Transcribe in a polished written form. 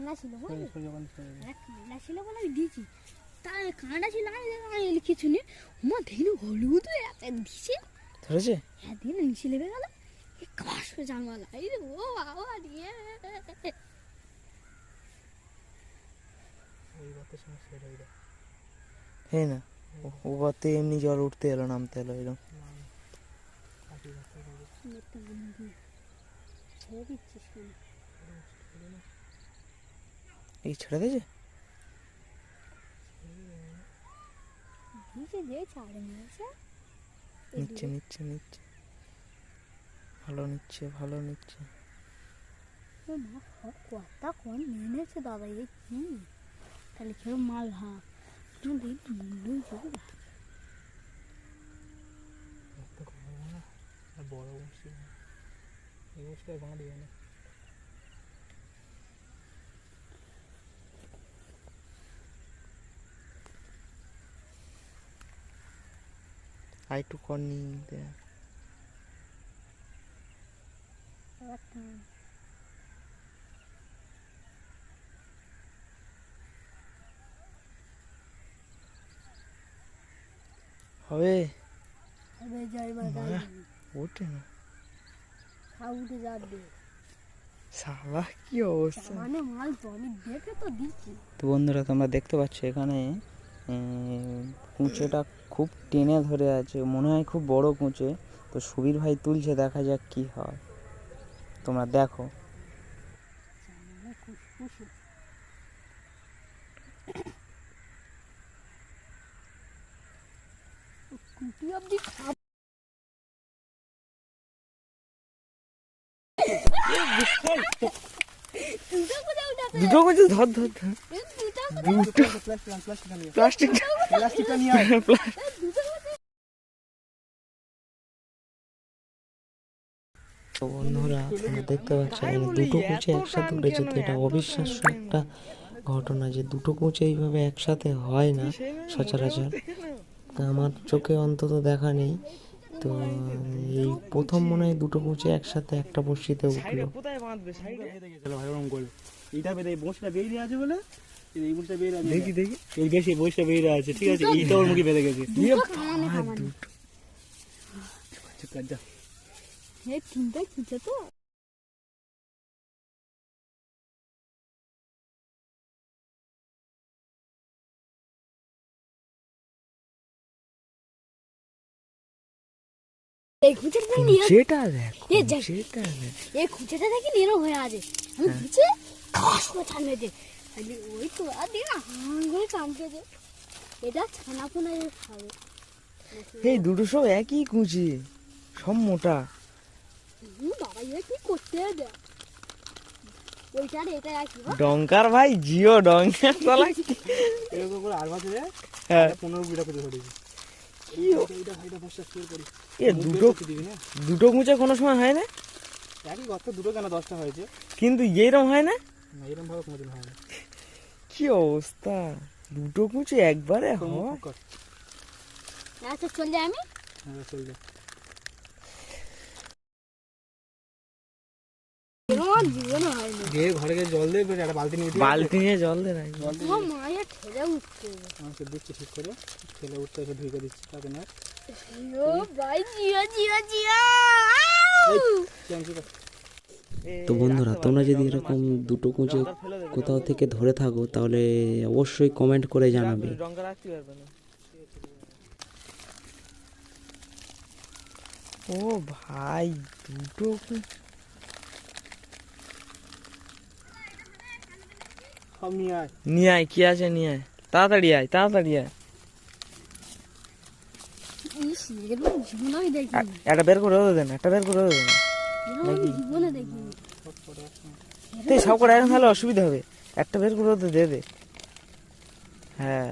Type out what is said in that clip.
কানা ছিল কানা ছিল বলে আমি দিয়েছি তার কানা ছিল আমি কিছু নেই মা দেখি হলুদ দিছে ধরেছে হ্যাঁ দিন নিচে লেগে গেল কাশ জানমালা ও বাবা দিয়ে হ্যাঁ না ও বাতে এমনি জল উঠতে এলো নামতে এলো এরকম এই ছেড়ে দিয়েছে নিচ্ছে নিচ্ছে নিচ্ছে ভালো নিচ্ছে ভালো নিচ্ছে কথা কোন মেনেছে দাদা এই তাহলে কেউ মাল ভাব বড় বসে এই বসটায় বাঁধ দিবে না আর একটু কর নিতে হবে ওঠে না উঠে যাবে শালা কি অবস্থা মানে মাল তো আমি দেখে তো দিচ্ছি তো বন্ধুরা তোমরা দেখতে পাচ্ছ এখানে কুঁচেটা খুব টেনে ধরে আছে মনে হয় খুব বড় কুঁচে তো সুবীর ভাই তুলছে দেখা যাক কি হয় তোমরা দেখো দুটো কুঁচে ধর ধর ধর প্লাস্টিকটা নিয়ে আয় তো বন্ধুরা তোমরা দেখতে পাচ্ছ দুটো কুঁচে একসাথে উঠেছে তো এটা অবিশ্বাস্য একটা ঘটনা যে দুটো কুঁচে এইভাবে একসাথে হয় না সচরাচর আমার চোখে অন্তত দেখা নেই তো এই প্রথম মনে হয় দুটো কুঁচে একসাথে একটা বড়শিতে উঠলো এইটা বেঁধে এই বসটা বেরিয়ে আছে বলে এই বসটা বেরিয়ে আছে দেখি দেখি এই বেশি বসটা বেরিয়ে আছে ঠিক আছে এইটা ওর মুখে বেঁধে গেছে তিনটা কুচে তো এই খুঁজেটা নিয়ে যেটা দেখো যেটা এই খুঁজেটা দেখি নিরো হয়ে আছে আমি খুঁজে খাস করে ছাড়বে দে খালি ওই তো আর দিন হান করে কামকে দে এটা ছানা পোনা খাবে এই দুটো সব একই কুঁচি সব মোটা বাবা ইয়ে কি করতে দে ওইটা এটা রাখি ডঙ্কার ভাই জিও ডঙ্কার তলা এরকম করে আর বাজে হ্যাঁ 15 বিটা করে ধরেছি এইটা ভাইটা বসটা শুরু করি এ দুটো কুঁচে কোনো সময় হয় না একই গত দুটো কেন 10টা হয়েছে কিন্তু এইরকম হয় না না এরকম ভাবে কোনোদিন হয় না কি অবস্থা দুটো কুঁচে একবারে হয় আচ্ছা চল যাই আমি হ্যাঁ চল যা ঘরে গিয়ে জল দে একটা বালতি নিয়ে জল দে না মায়ের ঠেলে উঠতে আমাকে দিচ্ছি ঠিক করে ঠেলে উঠতে এসে ঢুকে দিচ্ছি তাকে না ও ভাই জিয়া জিয়া জিয়া তো বন্ধুরা তোমরা যদি এরকম দুটো কুঁচে কোথাও থেকে ধরে থাকো তাহলে অবশ্যই কমেন্ট করে জানাবে ও ভাই দুটো নিয়ে আয় কি আছে নিয়ে আয় তাড়াতাড়ি আয় একটা বের করে দেন একটা বের করে দেন সব করে এখন তাহলে অসুবিধা হবে একটা বের করে দে হ্যাঁ